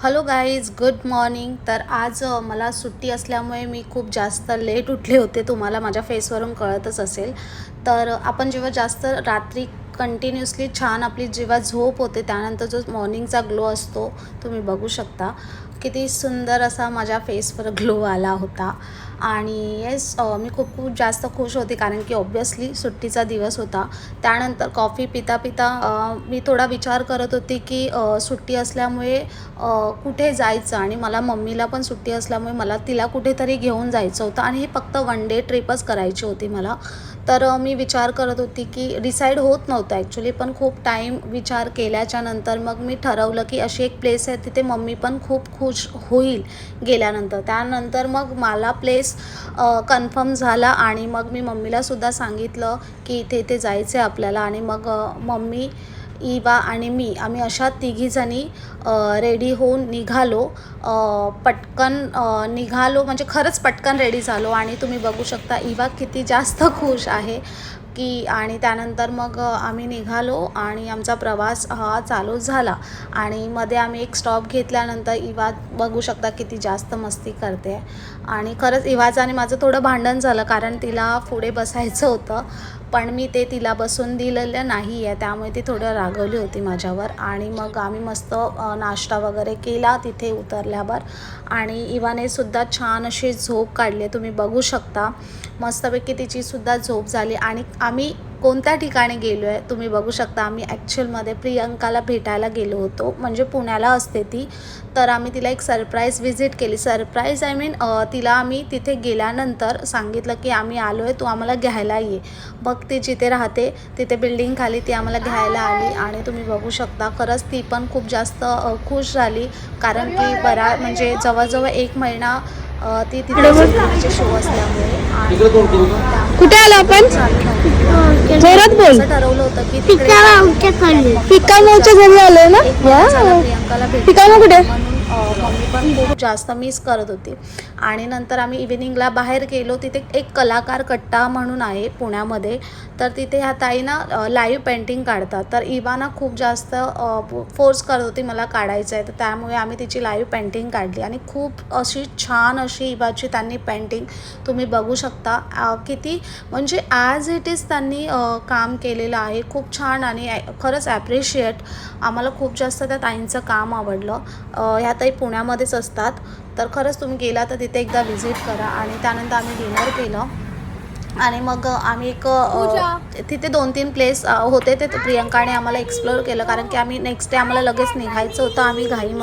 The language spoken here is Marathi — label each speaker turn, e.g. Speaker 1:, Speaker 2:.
Speaker 1: Hello guys, good morning. तर आज मला सुट्टी असल्यामुळे मी खूप जास्त लेट उठले होते. तुम्हाला माझ्या फेसवरून कळतच असेल. तर आपण जेव्हा जास्त रात्री कंटिन्युअसली छान आपली जेव्हा झोप होते त्यानंतर जो मॉर्निंगचा ग्लो असतो तुम्ही बघू शकता. किती सुंदर असा माझ्या फेसवर ग्लो आला होता. आणि येस, मी खूप खूप जास्त खुश होते कारण की ऑब्वियसली सुट्टीचा दिवस होता. त्यानंतर कॉफी पिता पिता मी थोडा विचार करत होती की सुट्टी असल्यामुळे कुठे जायचं, आणि मला मम्मीला पण सुट्टी असल्यामुळे मला तिला कुठेतरी घेऊन जायचं होतं आणि ही फक्त वन डे ट्रिपच करायची होती मला. तर मी विचार करत होती की डिसाईड होत नव्हतं ॲक्च्युली, पण खूप टाईम विचार केल्याच्या नंतर मग मी ठरवलं की अशी एक प्लेस आहे तिथे मम्मी पण खूप खुश होईल गेल्यानंतर. त्यानंतर मग मला प्लेस कन्फर्म झाला आणि मग मी मम्मीलासुद्धा सांगितलं की इथे इथे जायचं आहे आपल्याला. आणि मग मम्मी, इवा आणि मी आम्ही अशा तिघीजणी रेडी होऊन निघालो. पटकन निघालो म्हणजे खरंच पटकन रेडी झालो. आणि तुम्ही बघू शकता इवा किती जास्त खुश आहे की. आणि त्यानंतर मग आम्ही निघालो आणि आमचा प्रवास हा चालू झाला. आणि मध्ये आम्ही एक स्टॉप घेतल्यानंतर इवा बघू शकता किती जास्त मस्ती करते. आणि खरंच इवाचं आणि माझं थोडं भांडण झालं कारण तिला पुढे बसायचं होतं, पण मी ते तिला बसून दिलेलं नाही आहे, त्यामुळे ती थोडं रागवली होती माझ्यावर. आणि मग आम्ही मस्त नाश्ता वगैरे केला तिथे उतरल्यावर. आणि इवाने सुद्धा छान अशी झोप काढली, तुम्ही बघू शकता. मस्तपैकी तिचीसुद्धा झोप झाली. आणि आम्ही कोणत्या ठिकाणी गेलो आहे तुम्ही बघू शकता. आम्ही ॲक्च्युअलमध्ये प्रियंकाला भेटायला गेलो होतो, म्हणजे पुण्याला असते ती. तर आम्ही तिला एक सरप्राईज व्हिजिट केली. सरप्राईज आय मीन, तिला आम्ही तिथे गेल्यानंतर सांगितलं की आम्ही आलो आहे, तू आम्हाला घ्यायला ये. मग ती जिथे राहते तिथे बिल्डिंग खाली ती आम्हाला घ्यायला आली. आणि तुम्ही बघू शकता खरंच ती पण खूप जास्त खुश झाली कारण की म्हणजे जवळजवळ 1 महिना ती तिथे शो असल्यामुळे. आणि
Speaker 2: कुठे आलो आपण? जोरात बोल.
Speaker 1: ठरवलं होतं की
Speaker 2: पिकानोच्या घरी आलोय ना.
Speaker 1: प्रियंकाला
Speaker 2: पिकानो कुठे?
Speaker 1: मम्मी पण खूप जास्त मिस करत होती. आणि नंतर आम्ही इव्हिनिंगला बाहेर गेलो. तिथे एक कलाकार कट्टा म्हणून आहे पुण्यामध्ये. तर तिथे ह्या ताई ना लाईव्ह पेंटिंग काढतात. तर इवाना खूप जास्त फोर्स करत होती मला काढायचं आहे, तर त्यामुळे आम्ही तिची लाईव्ह पेंटिंग काढली. आणि खूप अशी छान अशी इवाची त्यांनी पेंटिंग तुम्ही बघू शकता. किती म्हणजे ॲज इट इज त्यांनी काम केलेलं आहे, खूप छान. आणि खरंच ॲप्रिशिएट, आम्हाला खूप जास्त त्या ताईंचं काम आवडलं. ह्या ताई पुण्यामध्येच असतात. तर खरंच तुम्ही गेला तर तिथे एकदा व्हिजिट करा. आणि त्यानंतर आम्ही डिनर केलं. आणि मग आम्ही एक तिथे 2-3 प्लेस होते ते प्रियंकाने आम्हाला एक्सप्लोअर केलं कारण की आम्ही नेक्स्ट डे आम्हाला लगेच निघायचं होतं. आम्ही घाईमध्ये